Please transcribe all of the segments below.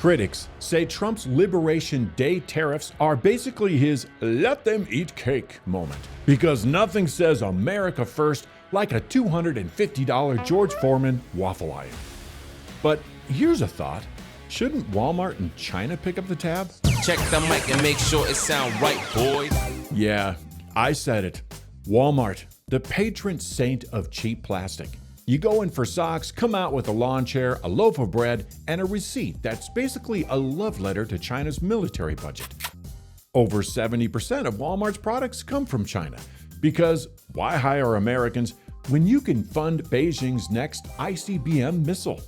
Critics say Trump's Liberation Day tariffs are basically his let them eat cake moment, because nothing says America first like a $250 George Foreman Waffle Iron. But here's a thought. Shouldn't Walmart and China pick up the tab? Check the mic and make sure it sound right, boys. Yeah, I said it. Walmart, the patron saint of cheap plastic. You go in for socks, come out with a lawn chair, a loaf of bread, and a receipt that's basically a love letter to China's military budget. Over 70% of Walmart's products come from China. Because why hire Americans when you can fund Beijing's next ICBM missile?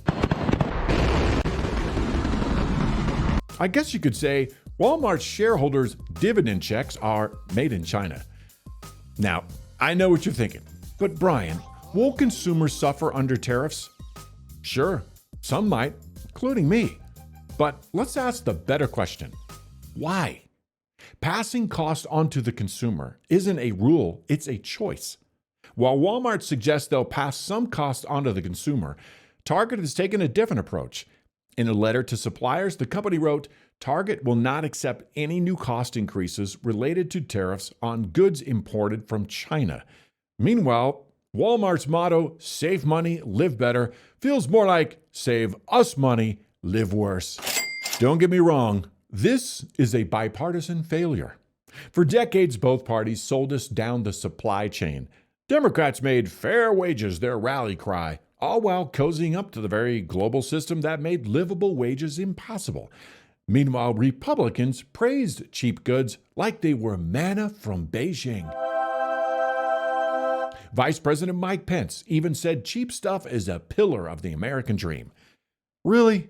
I guess you could say Walmart's shareholders' dividend checks are made in China. Now, I know what you're thinking, but Brian, will consumers suffer under tariffs? Sure, some might, including me. But let's ask the better question. Why? Passing cost onto the consumer isn't a rule, it's a choice. While Walmart suggests they'll pass some cost onto the consumer, Target has taken a different approach. In a letter to suppliers, the company wrote, Target will not accept any new cost increases related to tariffs on goods imported from China. Meanwhile, Walmart's motto, save money, live better, feels more like save us money, live worse. Don't get me wrong, this is a bipartisan failure. For decades, both parties sold us down the supply chain. Democrats made fair wages their rally cry, all while cozying up to the very global system that made livable wages impossible. Meanwhile, Republicans praised cheap goods like they were manna from Beijing. Vice President Mike Pence even said cheap stuff is a pillar of the American dream. Really?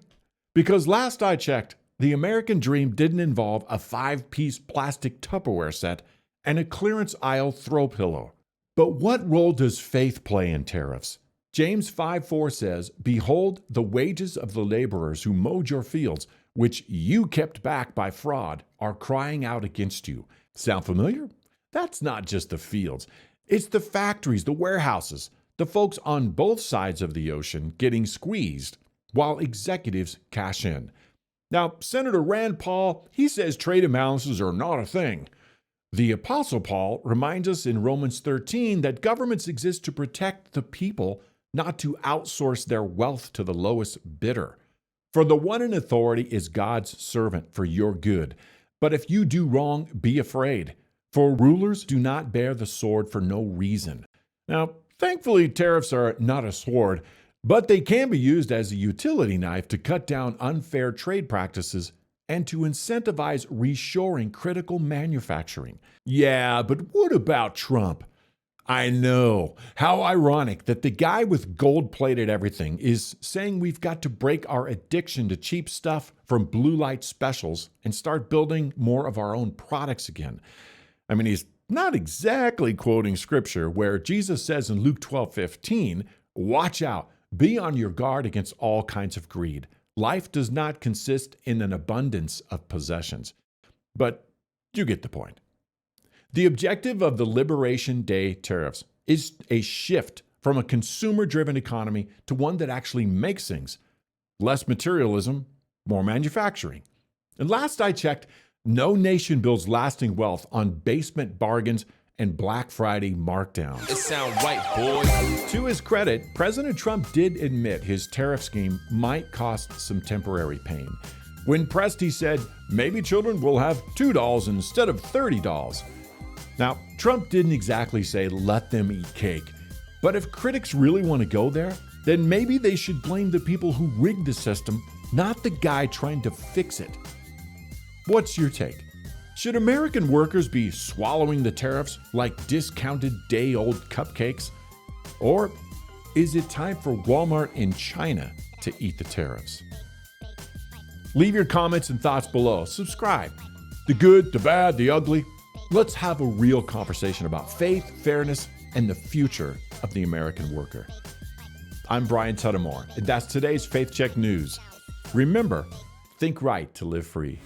Because last I checked, the American dream didn't involve a 5-piece plastic Tupperware set and a clearance aisle throw pillow. But what role does faith play in tariffs? James 5:4 says, Behold, the wages of the laborers who mowed your fields, which you kept back by fraud, are crying out against you. Sound familiar? That's not just the fields. It's the factories, the warehouses, the folks on both sides of the ocean getting squeezed while executives cash in. Now, Senator Rand Paul, he says trade imbalances are not a thing. The Apostle Paul reminds us in Romans 13 that governments exist to protect the people, not to outsource their wealth to the lowest bidder. For the one in authority is God's servant for your good. But if you do wrong, be afraid. For rulers do not bear the sword for no reason. Now, thankfully, tariffs are not a sword, but they can be used as a utility knife to cut down unfair trade practices and to incentivize reshoring critical manufacturing. Yeah, but what about Trump? I know. How ironic that the guy with gold-plated everything is saying we've got to break our addiction to cheap stuff from blue light specials and start building more of our own products again. I mean, he's not exactly quoting scripture where Jesus says in Luke 12:15, watch out, be on your guard against all kinds of greed. Life does not consist in an abundance of possessions. But you get the point. The objective of the Liberation Day tariffs is a shift from a consumer-driven economy to one that actually makes things. Less materialism, more manufacturing. And last I checked, no nation builds lasting wealth on basement bargains and Black Friday markdowns. It sound right, boys. To his credit, President Trump did admit his tariff scheme might cost some temporary pain. When pressed, he said, maybe children will have $2 instead of $30. Now, Trump didn't exactly say let them eat cake. But if critics really want to go there, then maybe they should blame the people who rigged the system, not the guy trying to fix it. What's your take? Should American workers be swallowing the tariffs like discounted day-old cupcakes? Or is it time for Walmart in China to eat the tariffs? Leave your comments and thoughts below. Subscribe. The good, the bad, the ugly. Let's have a real conversation about faith, fairness, and the future of the American worker. I'm Brian Tuttimore, and that's today's Faith Check News. Remember, think right to live free.